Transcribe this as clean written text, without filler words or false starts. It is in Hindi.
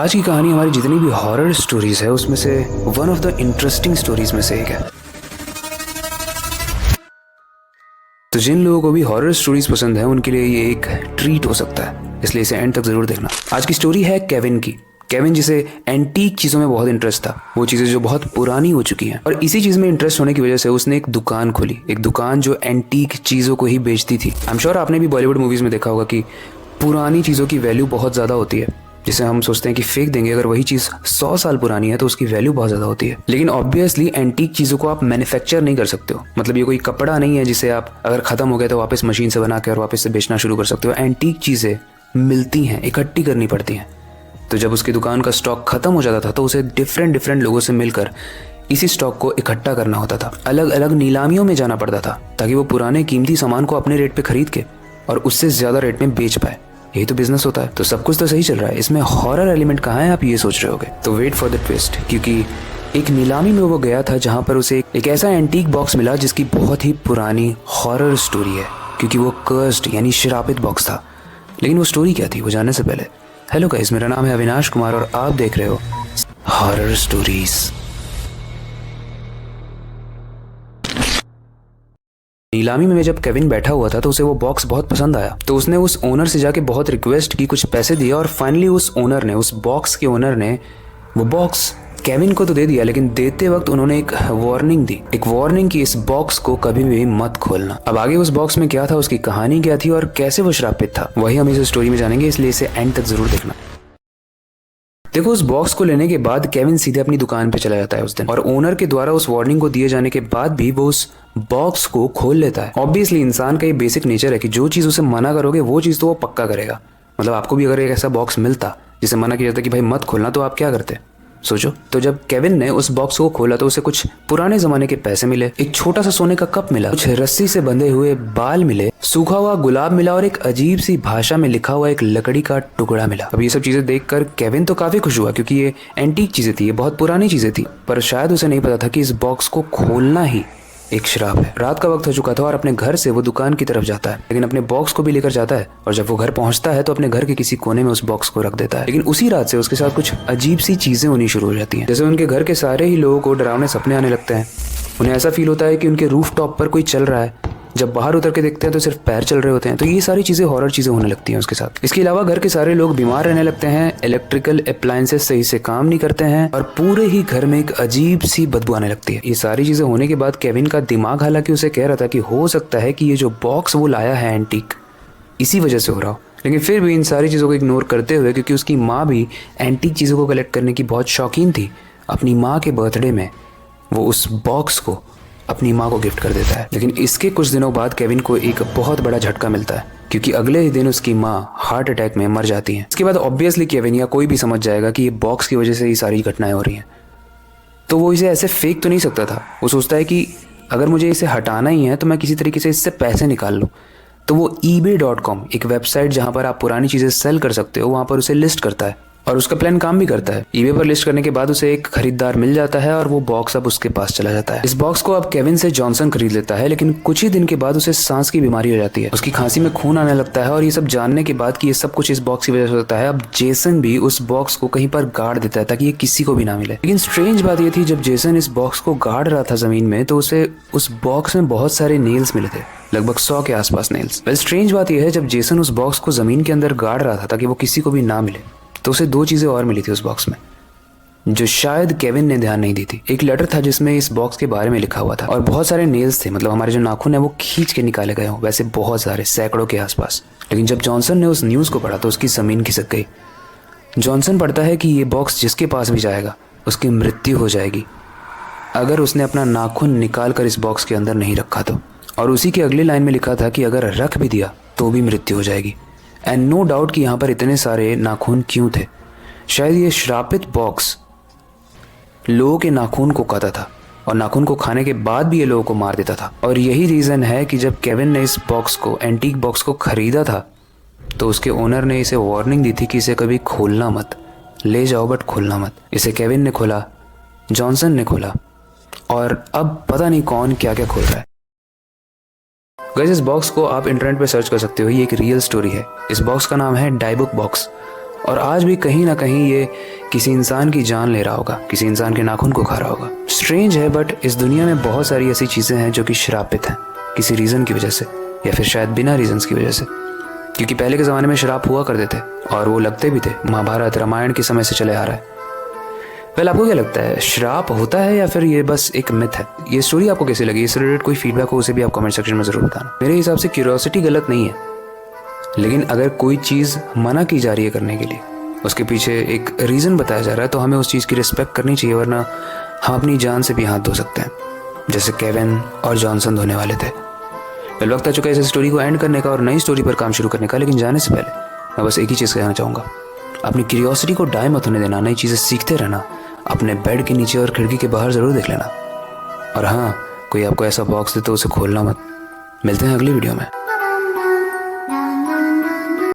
आज की कहानी हमारी जितनी भी हॉरर स्टोरीज है उसमें से one of the interesting stories में से एक है। तो जिन लोगों को भी हॉरर स्टोरीज पसंद है उनके लिए ये एक ट्रीट हो सकता है, इसलिए इसे एंड तक जरूर देखना। आज की स्टोरी है केविन की। केविन जिसे एंटीक चीज़ों में बहुत इंटरेस्ट था, वो चीज़ें जो बहुत पुरानी हो चुकी हैं, और इसी चीज़ में इंटरेस्ट होने की वजह से उसने एक दुकान खोली, एक दुकान जो एंटीक चीज़ों को ही बेचती थी। आई एम श्योर आपने भी बॉलीवुड मूवीज़ में देखा होगा कि पुरानी चीज़ों की वैल्यू बहुत ज़्यादा होती है, जिसे हम सोचते हैं कि फेंक देंगे, अगर वही चीज़ 100 साल पुरानी है तो उसकी वैल्यू बहुत ज़्यादा होती है। लेकिन ऑब्वियसली एंटीक चीज़ों को आप मैन्युफैक्चर नहीं कर सकते हो। मतलब ये कोई कपड़ा नहीं है जिसे आप अगर ख़त्म हो गया तो वापस मशीन से बना के और वापस से बेचना शुरू कर सकते हो। एंटीक चीज़ें मिलती हैं, इकट्ठी करनी पड़ती हैं। तो जब उसकी दुकान का स्टॉक खत्म हो जाता था तो उसे डिफरेंट लोगों से मिलकर इसी स्टॉक को इकट्ठा करना होता था। अलग अलग नीलामियों में जाना पड़ता था ताकि वो पुराने कीमती सामान को अपने रेट पे खरीद के और उससे ज़्यादा रेट में बेच पाए। यही तो बिजनेस होता है। तो सब कुछ तो सही चल रहा है, इसमें हॉरर एलिमेंट कहाँ है आप ये सोच रहे होगे। तो वेट फॉर द ट्विस्ट, क्योंकि एक नीलामी में वो गया था जहाँ पर उसे एक ऐसा एंटीक बॉक्स मिला जिसकी बहुत ही पुरानी हॉरर स्टोरी है, क्योंकि वो कर्स्ड यानी श्रापित बॉक्स था। लेकिन वो स्टोरी क्या थी वो जानने से पहले, हेलो गाइस, मेरा नाम है अविनाश कुमार और आप देख रहे हो हॉरर स्टोरीज। नीलामी में जब केविन बैठा हुआ था तो उसे वो बॉक्स बहुत पसंद आया। तो उसने उस ओनर से जाके बहुत रिक्वेस्ट की, कुछ पैसे दिए और फाइनली उस बॉक्स के ओनर ने वो बॉक्स केविन को तो दे दिया। लेकिन देते वक्त उन्होंने एक वार्निंग दी, एक वार्निंग कि इस बॉक्स को कभी भी मत खोलना। अब आगे उस बॉक्स में क्या था, उसकी कहानी क्या थी और कैसे वो श्रापित था, वही हम इस स्टोरी में जानेंगे, इसलिए इसे एंड तक जरूर देखना। देखो, उस बॉक्स को लेने के बाद केविन सीधे अपनी दुकान पे चला जाता है उस दिन, और ओनर के द्वारा उस वार्निंग को दिए जाने के बाद भी वो उस बॉक्स को खोल लेता है। ऑब्वियसली इंसान का ये बेसिक नेचर है कि जो चीज उसे मना करोगे वो चीज तो वो पक्का करेगा। मतलब आपको भी अगर एक ऐसा बॉक्स मिलता जिसे मना किया जाता कि भाई मत खोलना, तो आप क्या करते सोचो। तो जब केविन ने उस बॉक्स को खोला तो उसे कुछ पुराने जमाने के पैसे मिले, एक छोटा सा सोने का कप मिला, कुछ रस्सी से बंधे हुए बाल मिले, सूखा हुआ गुलाब मिला और एक अजीब सी भाषा में लिखा हुआ एक लकड़ी का टुकड़ा मिला। अब ये सब चीजें देखकर केविन तो काफी खुश हुआ, क्योंकि ये एंटीक चीजें थी, ये बहुत पुरानी चीजें थी। पर शायद उसे नहीं पता था कि इस बॉक्स को खोलना ही एक श्राप है। रात का वक्त हो चुका था और अपने घर से वो दुकान की तरफ जाता है, लेकिन अपने बॉक्स को भी लेकर जाता है। और जब वो घर पहुंचता है तो अपने घर के किसी कोने में उस बॉक्स को रख देता है। लेकिन उसी रात से उसके साथ कुछ अजीब सी चीजें होनी शुरू हो जाती हैं। जैसे उनके घर के सारे ही लोगों को डरावने सपने आने लगते हैं। उन्हें ऐसा फील होता है कि उनके रूफ टॉप पर कोई चल रहा है, जब बाहर उतर के देखते हैं तो सिर्फ पैर चल रहे होते हैं। तो ये सारी चीजें हॉरर चीजें होने लगती हैं उसके साथ। इसके अलावा घर के सारे लोग बीमार रहने लगते हैं, इलेक्ट्रिकल अप्लायंसेस सही से काम नहीं करते हैं और पूरे ही घर में एक अजीब सी बदबू आने लगती है। ये सारी चीजें होने के बाद केविन का दिमाग हालांकि उसे कह रहा था कि हो सकता है कि ये जो बॉक्स वो लाया है एंटीक, इसी वजह से हो रहा हो। लेकिन फिर भी इन सारी चीज़ों को इग्नोर करते हुए, क्योंकि उसकी माँ भी एंटीक चीज़ों को कलेक्ट करने की बहुत शौकीन थी, अपनी माँ के बर्थडे में वो उस बॉक्स को अपनी माँ को गिफ्ट कर देता है। लेकिन इसके कुछ दिनों बाद केविन को एक बहुत बड़ा झटका मिलता है, क्योंकि अगले ही दिन उसकी माँ हार्ट अटैक में मर जाती है। इसके बाद ऑब्वियसली केविन या कोई भी समझ जाएगा कि ये बॉक्स की वजह से ये सारी घटनाएं हो रही हैं। तो वो इसे ऐसे फेंक तो नहीं सकता था। वो सोचता है कि अगर मुझे इसे हटाना ही है तो मैं किसी तरीके से इससे पैसे निकाल लूँ। तो वो ebay.com, एक वेबसाइट जहाँ पर आप पुरानी चीज़ें सेल कर सकते हो, वहाँ पर उसे लिस्ट करता है और उसका प्लान काम भी करता है। eBay पर लिस्ट करने के बाद उसे एक खरीदार मिल जाता है और वो बॉक्स अब उसके पास चला जाता है। इस बॉक्स को अब केविन से जॉनसन खरीद लेता है, लेकिन कुछ ही दिन के बाद उसे सांस की बीमारी हो जाती है। उसकी खांसी में खून आने लगता है और ये सब जानने के बाद कि ये सब कुछ इस बॉक्स की वजह से होता है, अब जेसन भी उस बॉक्स को कहीं पर गाड़ देता है ताकि ये किसी को भी ना मिले। लेकिन स्ट्रेंज बात ये थी, जब जेसन इस बॉक्स को गाड़ रहा था जमीन में तो उसे उस बॉक्स में बहुत सारे नेल्स मिले थे, लगभग 100 के आसपास नेल्स। वेल, स्ट्रेंज बात यह है, जब जेसन उस बॉक्स को जमीन के अंदर गाड़ रहा था ताकि वो किसी को भी ना मिले, तो उसे दो चीजें और मिली थी उस बॉक्स में, जो शायद केविन ने ध्यान नहीं दी थी। एक लेटर था जिसमें इस बॉक्स के बारे में लिखा हुआ था और बहुत सारे नेल्स थे, मतलब हमारे जो नाखून है वो खींच के निकाले गए हों, वैसे बहुत सारे, सैकड़ों के आसपास। लेकिन जब जॉनसन ने उस न्यूज़ को पढ़ा तो उसकी जमीन खिसक गई। जॉनसन पढ़ता है कि ये बॉक्स जिसके पास भी जाएगा उसकी मृत्यु हो जाएगी अगर उसने अपना नाखून निकाल कर इस बॉक्स के अंदर नहीं रखा तो। और उसी के अगले लाइन में लिखा था कि अगर रख भी दिया तो भी मृत्यु हो जाएगी। एंड नो डाउट कि यहाँ पर इतने सारे नाखून क्यों थे। शायद ये श्रापित बॉक्स लोगों के नाखून को खाता था और नाखून को खाने के बाद भी ये लोगों को मार देता था। और यही रीज़न है कि जब केविन ने इस बॉक्स को, एंटीक बॉक्स को खरीदा था, तो उसके ओनर ने इसे वार्निंग दी थी कि इसे कभी खोलना मत, ले जाओ बट खोलना मत। इसे केविन ने खोला, जॉनसन ने खोला और अब पता नहीं कौन क्या क्या खोल रहा है। गाइस, इस बॉक्स को आप इंटरनेट पे सर्च कर सकते हो, ये एक रियल स्टोरी है। इस बॉक्स का नाम है डायबुक बॉक्स और आज भी कहीं ना कहीं ये किसी इंसान की जान ले रहा होगा, किसी इंसान के नाखून को खा रहा होगा। स्ट्रेंज है, बट इस दुनिया में बहुत सारी ऐसी चीज़ें हैं जो कि श्रापित हैं किसी रीज़न की वजह से, या फिर शायद बिना रीजंस की वजह से। क्योंकि पहले के ज़माने में श्राप हुआ करते थे और वो लगते भी थे, महाभारत रामायण के समय से चले आ रहा है। वेल, आपको क्या लगता है, श्राप होता है या फिर ये बस एक मिथ है? ये स्टोरी आपको कैसी लगी? इससे रिलेटेड कोई फीडबैक हो उसे भी आप कमेंट सेक्शन में ज़रूर बताना। मेरे हिसाब से क्यूरियोसिटी गलत नहीं है, लेकिन अगर कोई चीज़ मना की जा रही है करने के लिए, उसके पीछे एक रीज़न बताया जा रहा है, तो हमें उस चीज़ की रिस्पेक्ट करनी चाहिए, वरना हम अपनी जान से भी हाथ धो सकते हैं, जैसे केविन और जॉनसन धोने वाले थे। वेल, वक्त आ चुका है इस स्टोरी को एंड करने का और नई स्टोरी पर काम शुरू करने का। लेकिन जाने से पहले मैं बस एक ही चीज़ कहना चाहूँगा, अपनी क्यूरियोसिटी को डाई मत होने देना, नई चीज़ें सीखते रहना, अपने बेड के नीचे और खिड़की के बाहर ज़रूर देख लेना। और हाँ, कोई आपको ऐसा बॉक्स दे तो उसे खोलना मत। मिलते हैं अगली वीडियो में।